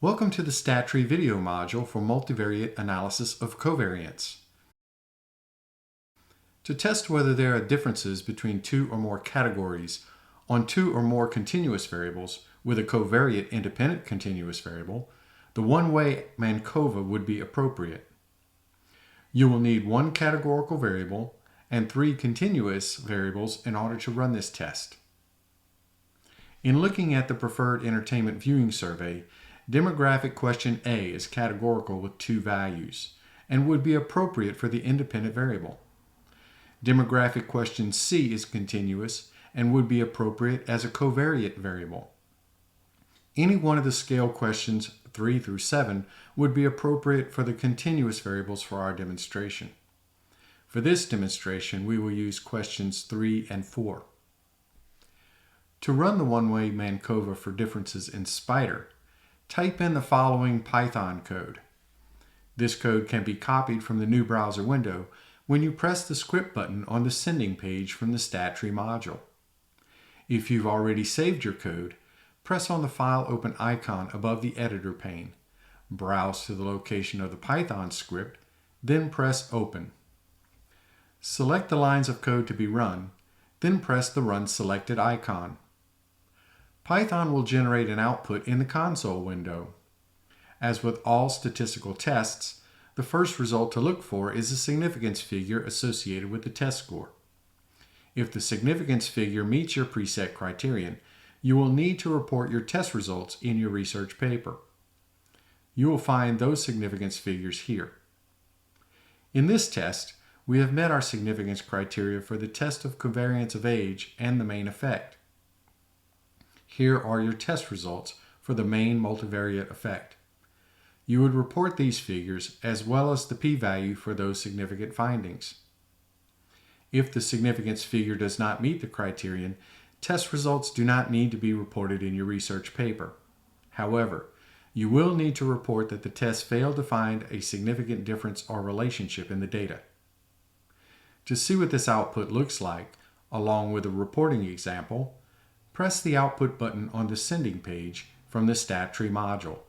Welcome to the StatTree video module for multivariate analysis of covariance. To test whether there are differences between two or more categories on two or more continuous variables with a covariate independent continuous variable, the one-way MANCOVA would be appropriate. You will need one categorical variable and three continuous variables in order to run this test. In looking at the preferred entertainment viewing survey, demographic question A is categorical with two values and would be appropriate for the independent variable. Demographic question C is continuous and would be appropriate as a covariate variable. Any one of the scale questions 3 through 7 would be appropriate for the continuous variables for our demonstration. For this demonstration, we will use questions 3 and 4. To run the one-way MANCOVA for differences in Spider, type in the following Python code. This code can be copied from the new browser window when you press the script button on the sending page from the StatTree module. If you've already saved your code, press on the File Open icon above the editor pane. Browse to the location of the Python script, then press Open. Select the lines of code to be run, then press the Run Selected icon. Python will generate an output in the console window. As with all statistical tests, the first result to look for is the significance figure associated with the test score. If the significance figure meets your preset criterion, you will need to report your test results in your research paper. You will find those significance figures here. In this test, we have met our significance criteria for the test of covariance of age and the main effect. Here are your test results for the main multivariate effect. You would report these figures as well as the p-value for those significant findings. If the significance figure does not meet the criterion, test results do not need to be reported in your research paper. However, you will need to report that the test failed to find a significant difference or relationship in the data. To see what this output looks like, along with a reporting example, press the Output button on the sending page from the StatTree module.